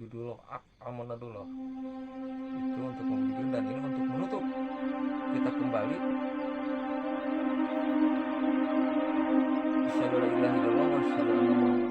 judul Amona dulu itu untuk membuat, dan ini untuk menutup kita kembali asyhadu alla ilaha illallah wa asyhadu anna muhammadan.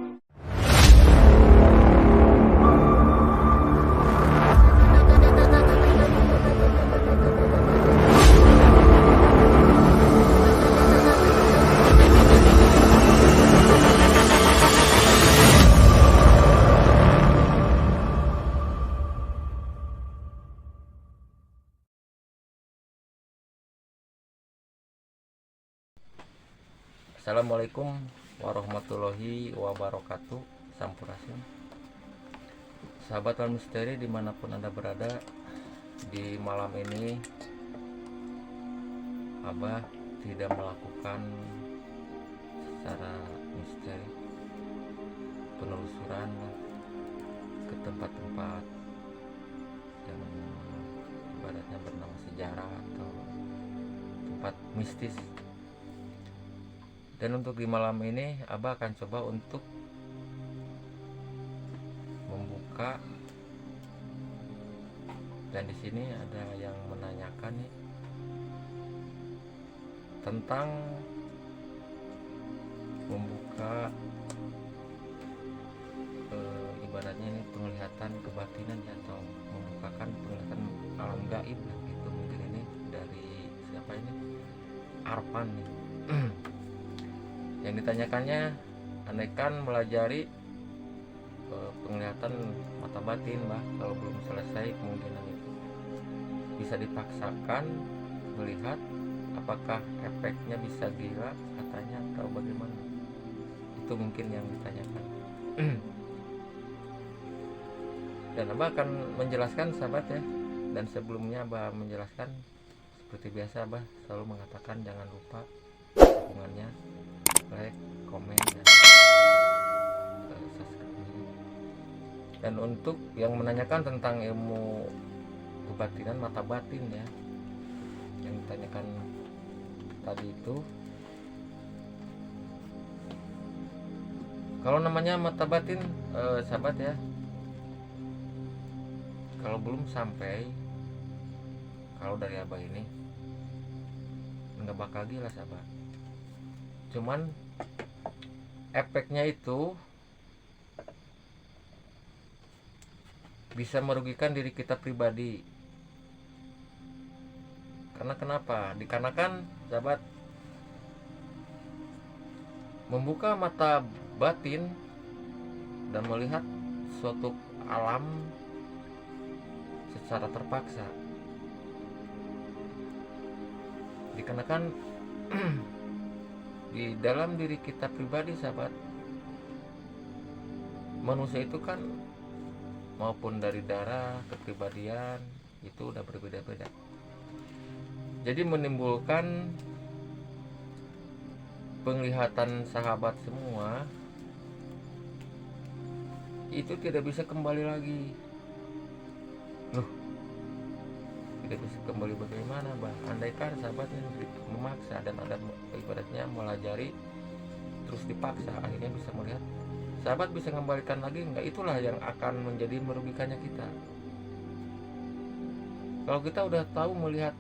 Assalamualaikum warahmatullahi wabarakatuh. Sampurasun sahabat Al Misteri dimanapun anda berada. Di malam ini Abah tidak melakukan secara misteri penelusuran ke tempat-tempat yang ibaratnya bernama sejarah atau tempat mistis. Dan untuk di malam ini Abah akan coba untuk membuka, dan di sini ada yang menanyakan nih tentang membuka ibaratnya ini penglihatan kebatinan atau membukakan penglihatan alam gaib lah gitu. Mungkin ini dari siapa ini, Arpan nih. Yang ditanyakannya, andaikan melajari penglihatan mata batin, bah, kalau belum selesai kemungkinan itu bisa dipaksakan melihat, apakah efeknya bisa gila katanya atau bagaimana. Itu mungkin yang ditanyakan. Dan Abah akan menjelaskan sahabat ya. Dan sebelumnya Abah menjelaskan, seperti biasa Abah selalu mengatakan jangan lupa dukungannya, like, komen, dan subscribe. Dan untuk yang menanyakan tentang ilmu kebatinan mata batin ya, yang ditanyakan tadi itu, kalau namanya mata batin sahabat ya, kalau belum sampai, kalau dari Abah ini nggak bakal gila sahabat. Cuman efeknya itu bisa merugikan diri kita pribadi. Karena kenapa? Dikarenakan sahabat, membuka mata batin dan melihat suatu alam secara terpaksa, dikarenakan di dalam diri kita pribadi sahabat, manusia itu kan maupun dari darah, kepribadian itu udah berbeda-beda. Jadi menimbulkan penglihatan sahabat semua itu tidak bisa kembali lagi. Loh, tidak bisa kembali bagaimana bang? Andaikan sahabatnya memaksa dan ada ibaratnya melajari terus dipaksa, akhirnya bisa melihat, sahabat bisa mengembalikan lagi enggak? Itulah yang akan menjadi merugikannya kita. Kalau kita udah tahu melihat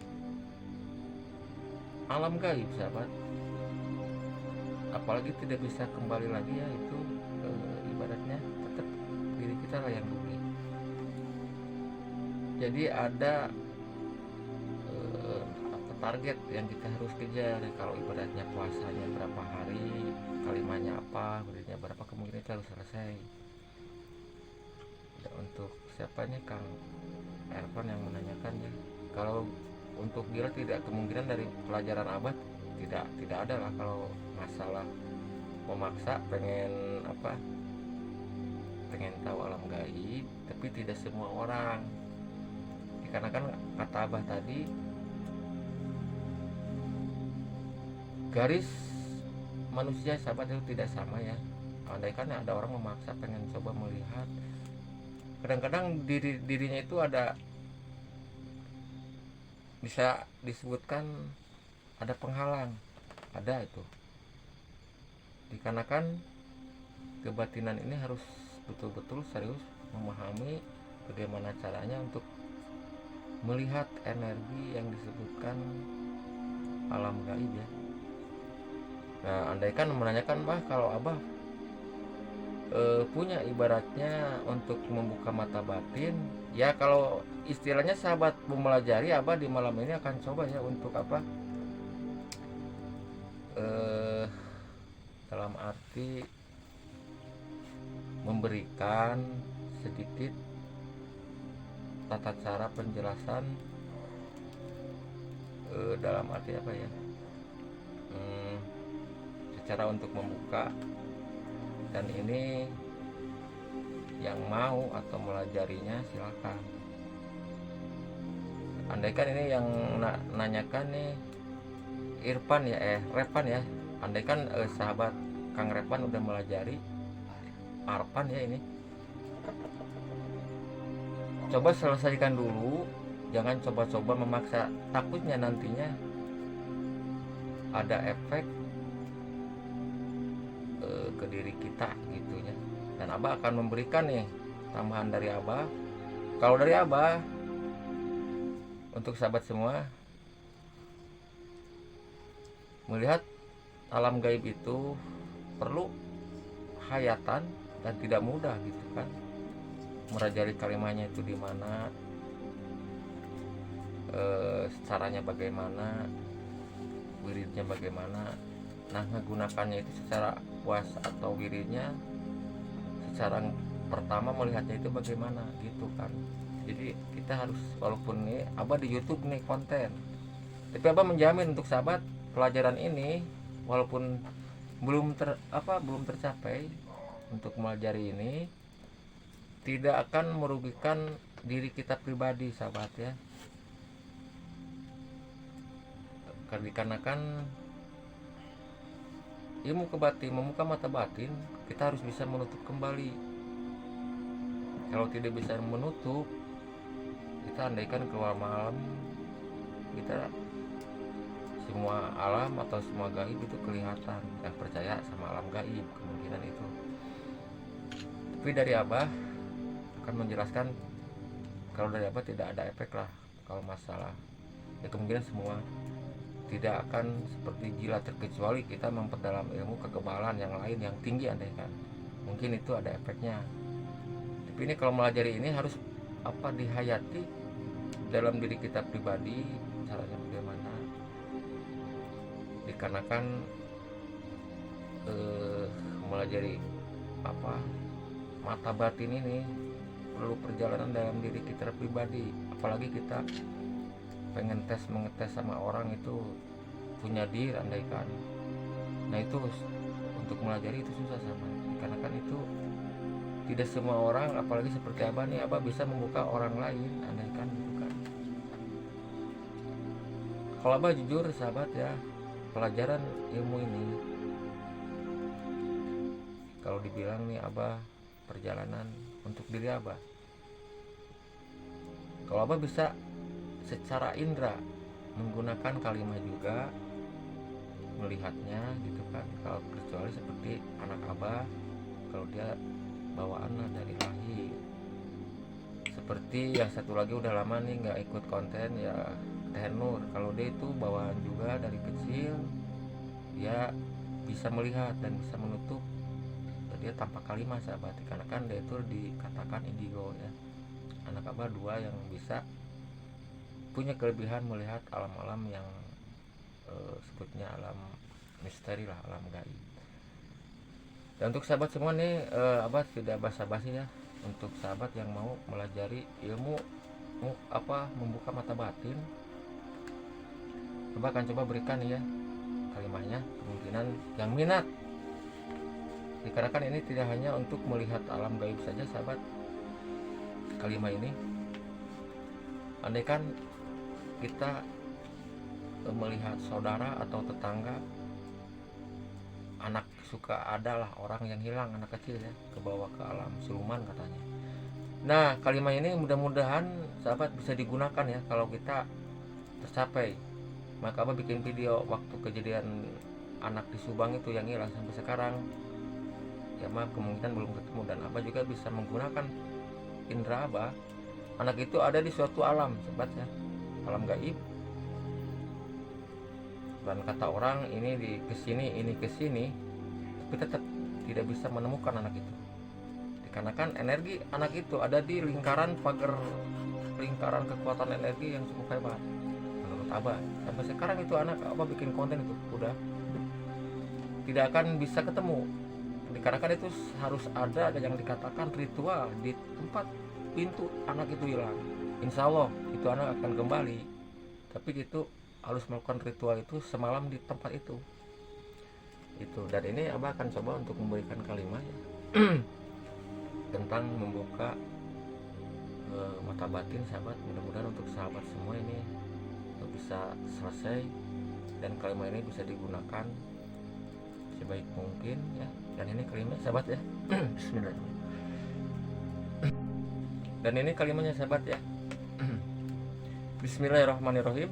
alam gaib sahabat, apalagi tidak bisa kembali lagi ya, itu ibaratnya tetap diri kita lah yang rugi. Jadi ada target yang kita harus kejar. Kalau ibaratnya puasanya berapa hari, kalimanya apa, beritanya berapa, kemungkinan itu harus selesai. Dan untuk siapanya Kang Ervan yang menanyakan ya, kalau untuk gila tidak, kemungkinan dari pelajaran Abah tidak ada lah. Kalau masalah memaksa pengen apa, pengen tahu alam gaib, tapi tidak semua orang. Dikarenakan kata Abah tadi, garis manusia sahabat itu tidak sama ya. Andaikan ada orang memaksa pengen coba melihat, kadang-kadang dirinya itu ada, bisa disebutkan ada penghalang, ada itu. Dikarenakan kebatinan ini harus betul-betul serius memahami bagaimana caranya untuk melihat energi yang disebutkan alam gaib ya. Nah, andaikan menanyakan, bah kalau abah punya ibaratnya untuk membuka mata batin, ya kalau istilahnya sahabat mempelajari, abah di malam ini akan coba ya untuk apa, dalam arti memberikan sedikit tata cara penjelasan, dalam arti apa ya, secara untuk membuka. Dan ini yang mau atau melajarinya silakan. Andaikan ini yang nanyakan nih Irfan ya, Repan ya. Andaikan sahabat Kang Repan udah melajari Arpan ya ini, coba selesaikan dulu, jangan coba-coba memaksa, takutnya nantinya ada efek ke diri kita gitu ya. Dan abah akan memberikan nih tambahan dari abah. Kalau dari abah untuk sahabat semua, melihat alam gaib itu perlu hayatan dan tidak mudah gitu kan. Merajari kalimahnya itu di mana, caranya bagaimana, wiridnya bagaimana. Nah, menggunakannya itu secara puas atau wiridnya secara pertama melihatnya itu bagaimana gitu kan. Jadi kita harus, walaupun nih abah di YouTube nih konten, tapi abah menjamin untuk sahabat pelajaran ini walaupun belum tercapai untuk melajari ini, tidak akan merugikan diri kita pribadi sahabat ya. Dikarenakan ilmu kebatin, membuka mata batin, kita harus bisa menutup kembali. Kalau tidak bisa menutup, kita andaikan keluar malam, kita semua alam atau semua gaib itu kelihatan. Yang percaya sama alam gaib, kemungkinan itu. Tapi dari abah akan menjelaskan, kalau dari abah tidak ada efek lah kalau masalah ya, kemungkinan semua tidak akan seperti gila, terkecuali kita memperdalam ilmu kekebalan yang lain yang tinggi, andaikan mungkin itu ada efeknya. Tapi ini kalau melajari ini harus dihayati dalam diri kita pribadi, caranya bagaimana. Dikarenakan melajari mata batin ini perlu perjalanan dalam diri kita pribadi. Apalagi kita pengen mengetes sama orang itu punya diri, andaikan. Nah itu untuk melajari itu susah sama, karena kan itu tidak semua orang, apalagi seperti abah nih, abah bisa membuka orang lain, andaikan gitu kan. Kalau abah jujur sahabat ya, pelajaran ilmu ini kalau dibilang nih abah perjalanan untuk diri abah, kalau abah bisa secara indera menggunakan kalimah juga melihatnya gitu kan. Kalau kecuali seperti anak abah, kalau dia bawaan dari lahir, seperti yang satu lagi udah lama nih nggak ikut konten ya, Teh Nur. Kalau dia itu bawaan juga dari kecil, dia bisa melihat dan bisa menutup, dia tanpa kalimah sahabat. Karena kan dia itu dikatakan indigo ya. Anak abah dua yang bisa punya kelebihan melihat alam-alam yang sebutnya alam misteri lah, alam gaib. Dan untuk sahabat semua nih, abah tidak basa-basi ya, untuk sahabat yang mau melajari ilmu membuka mata batin, abah akan coba berikan ya kalimahnya, kemungkinan yang minat. Dikarenakan ini tidak hanya untuk melihat alam gaib saja sahabat, kalimah ini andaikan kita melihat saudara atau tetangga, anak suka adalah orang yang hilang, anak kecil ya, kebawa ke alam siluman katanya. Nah kalimah ini mudah-mudahan sahabat bisa digunakan ya kalau kita tercapai. Maka abah bikin video waktu kejadian anak di Subang itu yang hilang sampai sekarang ya, mah kemungkinan belum ketemu, dan abah juga bisa menggunakan indera Abah, anak itu ada di suatu alam sobat ya, alam gaib. Dan kata orang ini di kesini, ini kesini, tapi tetap tidak bisa menemukan anak itu, dikarenakan energi anak itu ada di lingkaran pagar, lingkaran kekuatan energi yang cukup hebat menurut Abah. Sampai sekarang itu anak Abah bikin konten itu udah tidak akan bisa ketemu, dikarenakan itu harus ada yang dikatakan ritual di tempat pintu anak itu hilang. Insya Allah itu anak akan kembali, tapi itu harus melakukan ritual itu semalam di tempat itu. Dan ini Abah akan coba untuk memberikan kalimat ya, tentang membuka mata batin sahabat. Mudah-mudahan untuk sahabat semua ini bisa selesai dan kalimat ini bisa digunakan sebaik mungkin ya. Dan ini kalimat sahabat ya. Bismillahirrahmanirrahim. Dan ini kalimatnya sahabat ya. Bismillahirrahmanirrahim.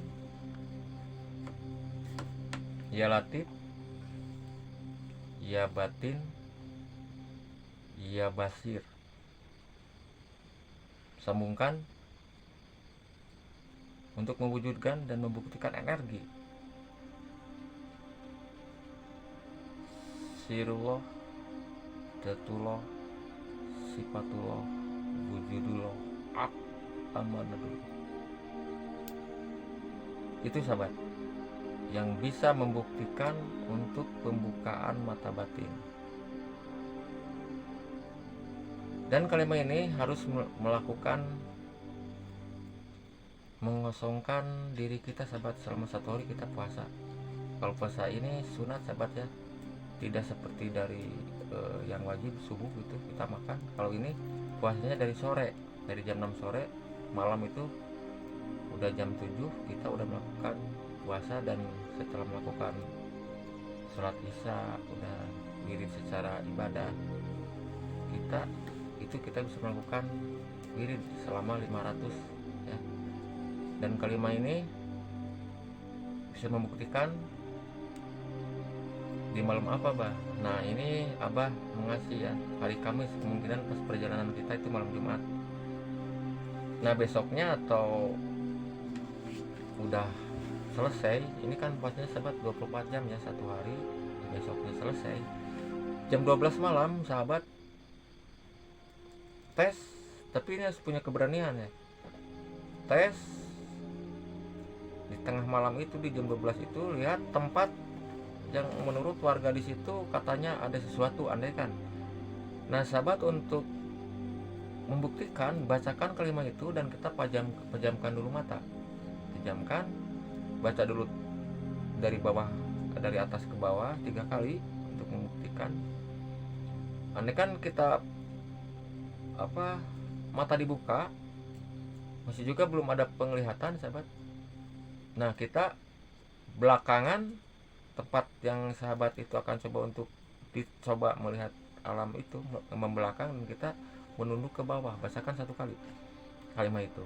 Ya Latif, Ya Batin, Ya Basir. Sambungkan untuk mewujudkan dan membuktikan energi Sirullah, Datullah, Sifatullah, Wujudullah, Amanadullah. Itu sahabat yang bisa membuktikan untuk pembukaan mata batin. Dan kalimat ini harus melakukan mengosongkan diri kita sahabat selama 1 hari kita puasa. Kalau puasa ini sunat sahabat ya, tidak seperti dari yang wajib subuh itu kita makan. Kalau ini puasanya dari sore, dari jam 6 sore, malam itu udah jam 7 kita udah melakukan puasa. Dan setelah melakukan sholat isya, udah wirid secara ibadah kita bisa melakukan wirid selama 500 ya. Dan kalimat ini bisa membuktikan di malam apa bah? Nah ini Abah mengasih ya, hari Kamis, kemungkinan pas perjalanan kita itu malam Jumat. Nah besoknya atau udah selesai, ini kan puasanya sahabat 24 jam ya, 1 hari, besoknya selesai jam 12 malam sahabat tes. Tapi ini harus punya keberanian ya, tes di tengah malam itu, di jam 12 itu lihat tempat yang menurut warga di situ katanya ada sesuatu, andaikan. Nah sahabat, untuk membuktikan bacakan kalimat itu dan kita pejamkan dulu mata, pejamkan, baca dulu dari bawah, dari atas ke bawah 3 kali untuk membuktikan. Andaikan kita mata dibuka masih juga belum ada penglihatan sahabat. Nah kita belakangan tempat yang sahabat itu akan coba untuk dicoba melihat alam itu membelakang, dan kita menunduk ke bawah, bacakan 1 kali kalimat itu.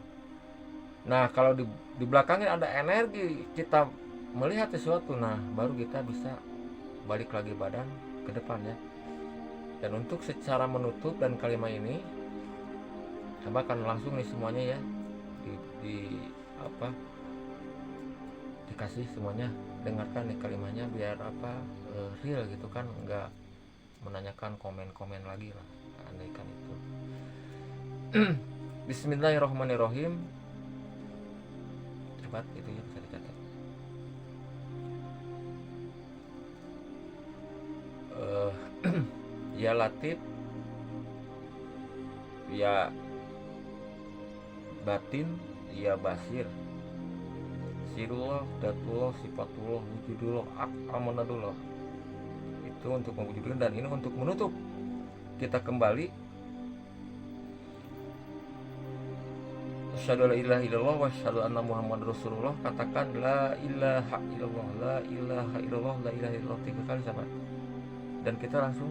Nah kalau di belakangnya ada energi kita melihat sesuatu, nah baru kita bisa balik lagi badan ke depan ya. Dan untuk secara menutup dan kalimat ini coba akan langsung nih semuanya ya dikasih semuanya, dengarkan nih kalimatnya biar real gitu kan, enggak menanyakan komen-komen lagi lah, andaikan itu. Bismillahirrahmanirrahim. Cepat itu ya, bisa dicatat. Ya Latif, Ya Batin, Ya Basir. Sirullah, Datullah, Sifatullah, Wujudullah, Amanadullah. Itu untuk mewujudkan, dan ini untuk menutup kita kembali. Asyhadu alla ilaha illallah wa asyhadu anna Muhammadar Rasulullah. Katakan la ilaha illallah, la ilaha illallah, la ilaha illallah 3 kali sahabat. Dan kita langsung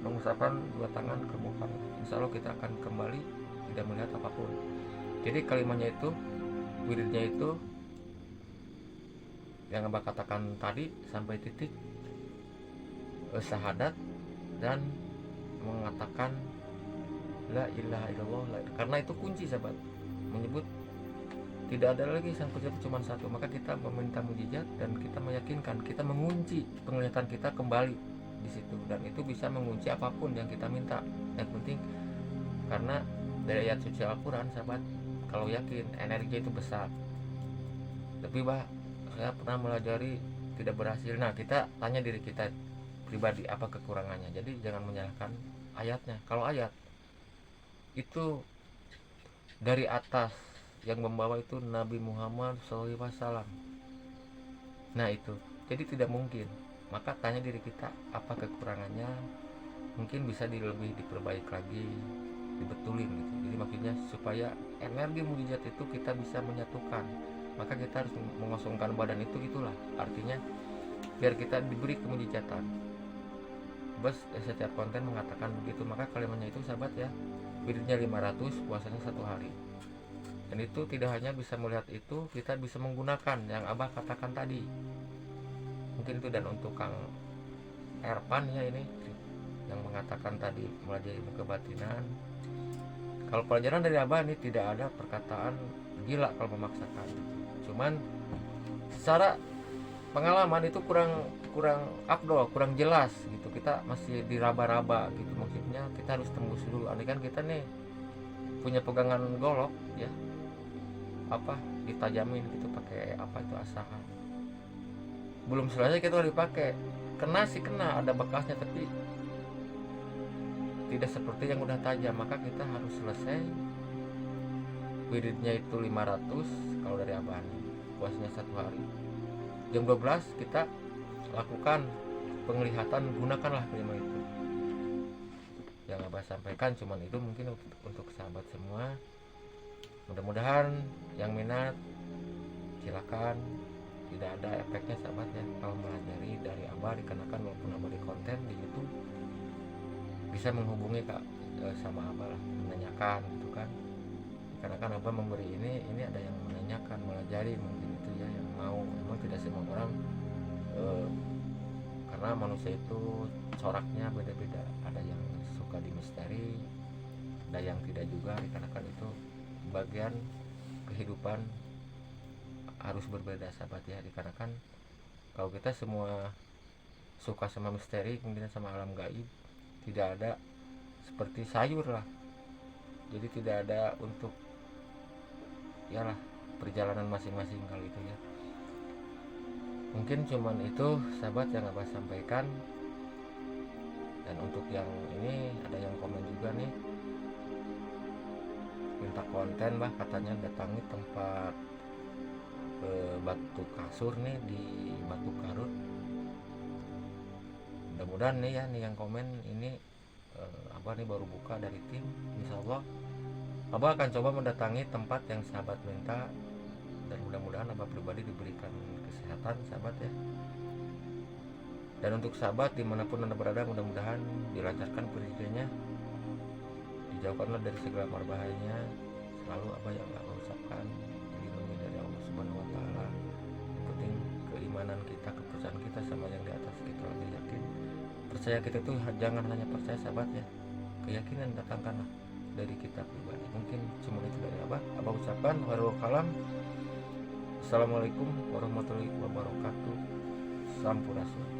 mengucapkan 2 tangan ke muka. Insya Allah kita akan kembali tidak melihat apapun. Jadi kalimatnya itu, wiridnya itu yang Abah katakan tadi sampai titik syahadat, dan mengatakan la ilaha illallah, karena itu kunci sahabat, menyebut tidak ada lagi sang pencipta cuma satu. Maka kita meminta mujizat dan kita meyakinkan, kita mengunci penglihatan kita kembali di situ, dan itu bisa mengunci apapun yang kita minta. Yang penting karena dari ayat suci Al-Quran sahabat, kalau yakin energi itu besar. Tapi saya pernah melajari tidak berhasil. Nah, kita tanya diri kita pribadi apa kekurangannya. Jadi jangan menyalahkan ayatnya. Kalau ayat itu dari atas, yang membawa itu Nabi Muhammad SAW. Nah itu, jadi tidak mungkin. Maka tanya diri kita apa kekurangannya, mungkin bisa lebih diperbaiki lagi, dibetulin gitu. Jadi maksudnya supaya energi mujizat itu kita bisa menyatukan, maka kita harus mengosongkan badan itu. Itulah artinya biar kita diberi kemujizatan. Setiap konten mengatakan begitu. Maka kalimatnya itu sahabat ya, wiridnya 500, puasanya 1 hari. Dan itu tidak hanya bisa melihat itu, kita bisa menggunakan yang Abah katakan tadi. Mungkin itu. Dan untuk Kang Erpan ya, ini yang mengatakan tadi melajari ilmu kebatinan. Kalau pelajaran dari Abah ini tidak ada perkataan gila kalau memaksakan. Cuman secara pengalaman itu kurang afdol, kurang jelas gitu. Kita masih diraba-raba gitu. Maksudnya kita harus tembus dulu. Ini kan kita nih punya pegangan golok ya, ditajamin gitu pakai itu asahan, belum selesai kita udah dipakai, kena ada bekasnya, tapi tidak seperti yang udah tajam. Maka kita harus selesai. Wiridnya itu 500 kalau dari Abah, puasanya 1 hari. Jam 12 kita lakukan penglihatan, gunakanlah kelima itu yang Abah sampaikan. Cuman itu mungkin untuk sahabat semua. Mudah-mudahan yang minat silakan. Tidak ada efeknya sahabat ya kalau melajari dari Abah, dikarenakan walaupun Abah di konten di YouTube bisa menghubungi sama Abah lah, menanyakan gitu kan. Dikarenakan Abah memberi ini ada yang menanyakan, melajari mungkin itu ya, yang mau. Memang tidak semua orang karena manusia itu coraknya beda-beda. Ada yang suka di misteri, ada yang tidak juga. Dikarenakan itu bagian kehidupan harus berbeda sahabat ya. Dikarenakan kalau kita semua suka sama misteri, kemudian sama alam gaib, tidak ada seperti sayur lah. Jadi tidak ada untuk yalah perjalanan masing-masing kali itu ya. Mungkin cuman itu sahabat yang Abah sampaikan. Dan untuk yang ini ada yang komen juga nih, minta konten katanya datangi tempat Batu Kasur nih di Batu Karut. Mudah-mudahan nih ya, nih yang komen ini Abah nih baru buka dari tim. Insyaallah Abah akan coba mendatangi tempat yang sahabat minta, dan mudah-mudahan Abah pribadi diberikan kesehatan sahabat ya. Dan untuk sahabat dimanapun Anda berada, mudah-mudahan dilancarkan pekerjaannya, dijauhkanlah dari segala marbahayanya. Selalu Abah yang Abah ucapkan dilindungi dari Allah Subhanahu wa Ta'ala. Yang penting keimanan kita, kepercayaan kita sama yang di atas, kita lebih yakin. Percaya kita tuh jangan hanya percaya sahabat ya, keyakinan datangkanlah dari kita pribadi. Mungkin cuma itu dari Abah ucapkan warahul kalam. Assalamualaikum warahmatullahi wabarakatuh. Sampurasun.